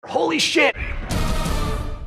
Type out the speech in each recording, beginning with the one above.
Holy shit!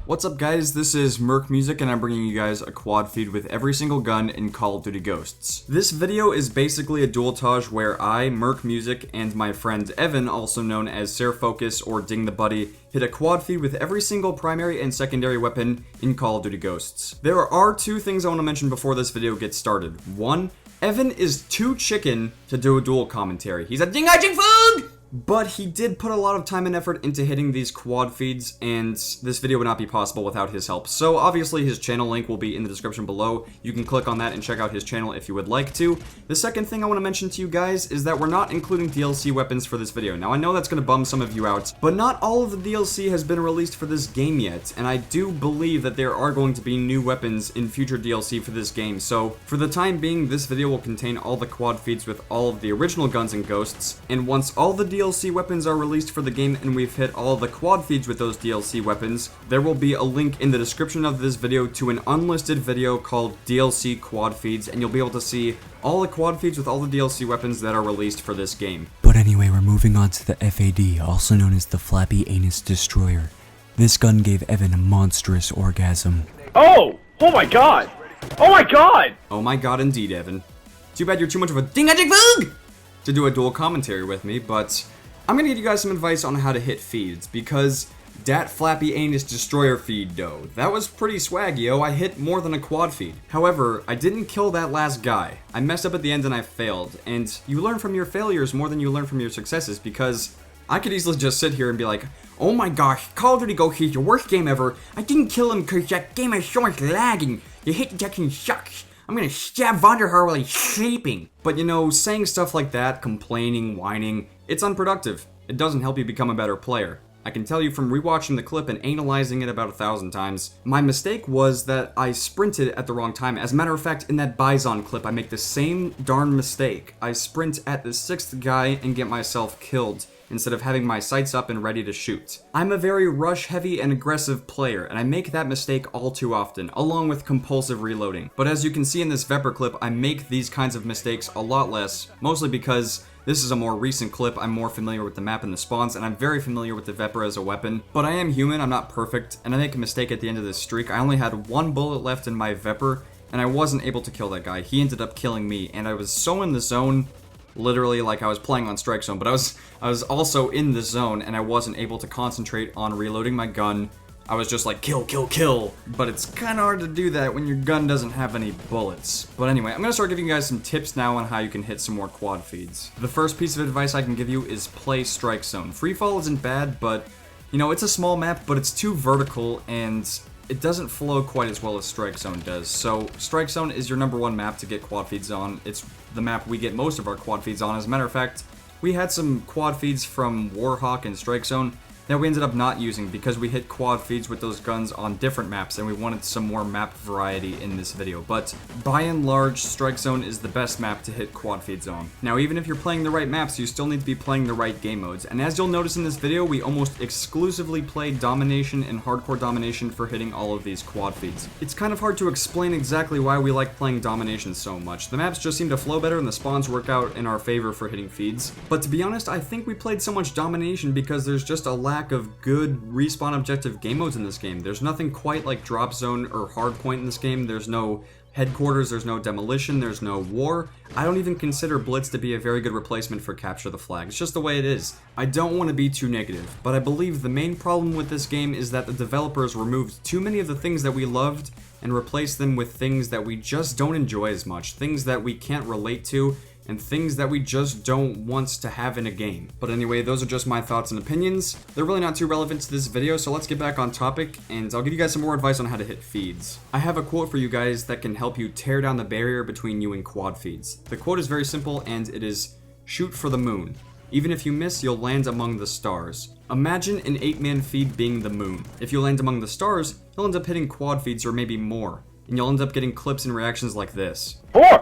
What's up guys, this is Merc Music and I'm bringing you guys a quad feed with every single gun in Call of Duty Ghosts. This video is basically a dueltage where I, Merc Music, and my friend Evan, also known as Sare Focus or Ding the Buddy, hit a quad feed with every single primary and secondary weapon in Call of Duty Ghosts. There are two things I want to mention before this video gets started. One, Evan is too chicken to do a duel commentary. He's a ding-a-jing foog! But he did put a lot of time and effort into hitting these quad feeds, and this video would not be possible without his help. So obviously his channel link will be in the description below. You can click on that and check out his channel if you would like to. The second thing I want to mention to you guys is that we're not including DLC weapons for this video. Now I know that's going to bum some of you out, but not all of the DLC has been released for this game yet, and I do believe that there are going to be new weapons in future DLC for this game. So for the time being, this video will contain all the quad feeds with all of the original guns and ghosts, and once all the DLC weapons are released for the game and we've hit all the quad feeds with those DLC weapons, there will be a link in the description of this video to an unlisted video called DLC Quad Feeds, and you'll be able to see all the quad feeds with all the DLC weapons that are released for this game. But anyway, we're moving on to the FAD, also known as the Flappy Anus Destroyer. This gun gave Evan a monstrous orgasm. Oh! Oh my god! Oh my god! Oh my god indeed, Evan. Too bad you're too much of a ding-a-jig-foog to do a dual commentary with me, but I'm gonna give you guys some advice on how to hit feeds, because that Flappy Anus Destroyer feed, though, that was pretty swag, yo. I hit more than a quad feed. However, I didn't kill that last guy. I messed up at the end and I failed, and you learn from your failures more than you learn from your successes, because I could easily just sit here and be like, oh my gosh, Call of Duty Ghosts is your worst game ever. I didn't kill him because that game has so much lagging. Your hit detection sucks. I'm gonna stab Vonderhaar while he's sleeping. But you know, saying stuff like that, complaining, whining, it's unproductive. It doesn't help you become a better player. I can tell you from rewatching the clip and analyzing it about 1,000 times, my mistake was that I sprinted at the wrong time. As a matter of fact, in that Bison clip, I make the same darn mistake. I sprint at the 6th guy and get myself killed, instead of having my sights up and ready to shoot. I'm a very rush-heavy and aggressive player, and I make that mistake all too often, along with compulsive reloading. But as you can see in this Vepr clip, I make these kinds of mistakes a lot less, mostly because this is a more recent clip, I'm more familiar with the map and the spawns, and I'm very familiar with the Vepr as a weapon. But I am human, I'm not perfect, and I make a mistake at the end of this streak. I only had one bullet left in my Vepr, and I wasn't able to kill that guy. He ended up killing me, and I was so in the zone, literally like I was playing on strike zone, but I was also in the zone and I wasn't able to concentrate on reloading my gun. I was just like, kill, kill, kill. But it's kind of hard to do that when your gun doesn't have any bullets. But anyway, I'm gonna start giving you guys some tips now on how you can hit some more quad feeds. The first piece of advice I can give you is play strike zone. Free fall isn't bad, but you know, it's a small map, but it's too vertical and it doesn't flow quite as well as Strike Zone does. So Strike Zone is your #1 map to get quad feeds on. It's the map we get most of our quad feeds on. As a matter of fact, we had some quad feeds from Warhawk and Strike Zone that we ended up not using because we hit quad feeds with those guns on different maps and we wanted some more map variety in this video. But by and large, Strike Zone is the best map to hit quad feeds on. Now, even if you're playing the right maps, you still need to be playing the right game modes. And as you'll notice in this video, we almost exclusively play Domination and Hardcore Domination for hitting all of these quad feeds. It's kind of hard to explain exactly why we like playing Domination so much. The maps just seem to flow better and the spawns work out in our favor for hitting feeds. But to be honest, I think we played so much Domination because there's just a lack of good respawn objective game modes in this game. There's nothing quite like Drop Zone or Hardpoint in this game. There's no Headquarters, there's no Demolition, there's no War. I don't even consider Blitz to be a very good replacement for Capture the Flag. It's just the way it is. I don't want to be too negative, but I believe the main problem with this game is that the developers removed too many of the things that we loved and replaced them with things that we just don't enjoy as much, things that we can't relate to, and things that we just don't want to have in a game. But anyway, those are just my thoughts and opinions. They're really not too relevant to this video, so let's get back on topic, and I'll give you guys some more advice on how to hit feeds. I have a quote for you guys that can help you tear down the barrier between you and quad feeds. The quote is very simple, and it is, "Shoot for the moon. Even if you miss, you'll land among the stars." Imagine an 8-man feed being the moon. If you land among the stars, you'll end up hitting quad feeds or maybe more, and you'll end up getting clips and reactions like this. 4!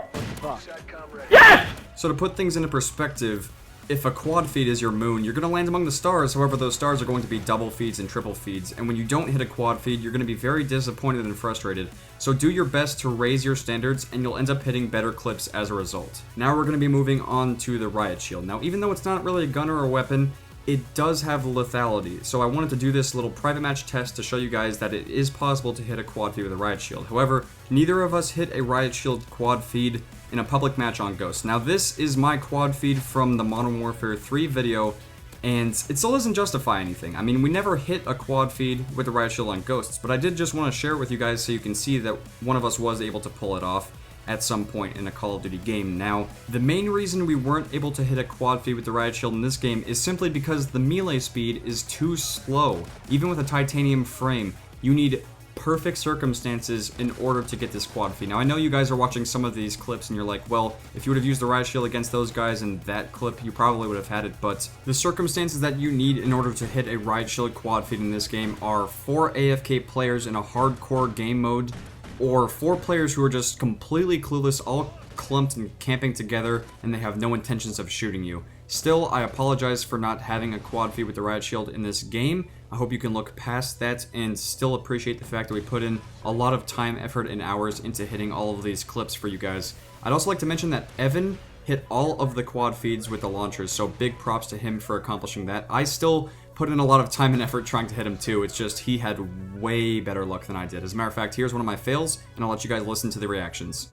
Yes! So to put things into perspective, if a quad feed is your moon, you're going to land among the stars. However, those stars are going to be double feeds and triple feeds, and when you don't hit a quad feed, you're going to be very disappointed and frustrated. So do your best to raise your standards, and you'll end up hitting better clips as a result. Now we're going to be moving on to the Riot Shield. Now, even though it's not really a gun or a weapon, it does have lethality, so I wanted to do this little private match test to show you guys that it is possible to hit a quad feed with a Riot Shield. However, neither of us hit a Riot Shield quad feed in a public match on Ghost. Now this is my quad feed from the Modern Warfare 3 video, and it still doesn't justify anything. I mean, we never hit a quad feed with the Riot Shield on Ghosts, but I did just want to share it with you guys so you can see that one of us was able to pull it off at some point in a Call of Duty game. Now, the main reason we weren't able to hit a quad feed with the Riot Shield in this game is simply because the melee speed is too slow. Even with a titanium frame, you need perfect circumstances in order to get this quad feed. Now, I know you guys are watching some of these clips and you're like, well, if you would have used the Riot Shield against those guys in that clip, you probably would have had it, but the circumstances that you need in order to hit a Riot Shield quad feed in this game are 4 AFK players in a hardcore game mode, or 4 players who are just completely clueless, all clumped and camping together, and they have no intentions of shooting you. Still, I apologize for not having a quad feed with the Riot Shield in this game. I hope you can look past that and still appreciate the fact that we put in a lot of time, effort, and hours into hitting all of these clips for you guys. I'd also like to mention that Evan hit all of the quad feeds with the launchers, so big props to him for accomplishing that. I still put in a lot of time and effort trying to hit him too. It's just he had way better luck than I did. As a matter of fact, here's one of my fails, and I'll let you guys listen to the reactions.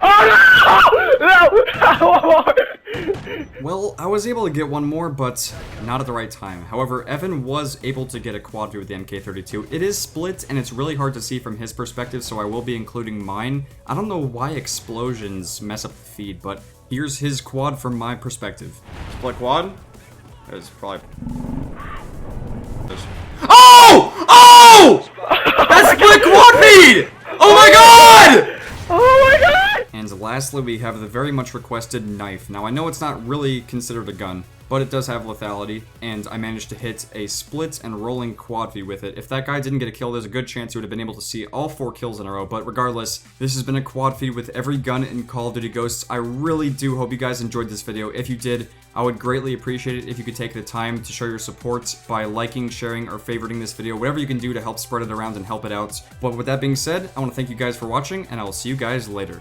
Oh no! No! Well, I was able to get one more, but not at the right time. However, Evan was able to get a quad feed with the MK32. It is split, and it's really hard to see from his perspective, so I will be including mine. I don't know why explosions mess up the feed, but here's his quad from my perspective. Split quad? It's probably... Oh! Oh! That's split quad feed! Oh my god! Oh my god! And lastly, we have the very much requested knife. Now, I know it's not really considered a gun, but it does have lethality, and I managed to hit a split and rolling quad feed with it. If that guy didn't get a kill, there's a good chance he would have been able to see all 4 kills in a row, but regardless, this has been a quad feed with every gun in Call of Duty Ghosts. I really do hope you guys enjoyed this video. If you did, I would greatly appreciate it if you could take the time to show your support by liking, sharing, or favoriting this video, whatever you can do to help spread it around and help it out. But with that being said, I want to thank you guys for watching, and I will see you guys later.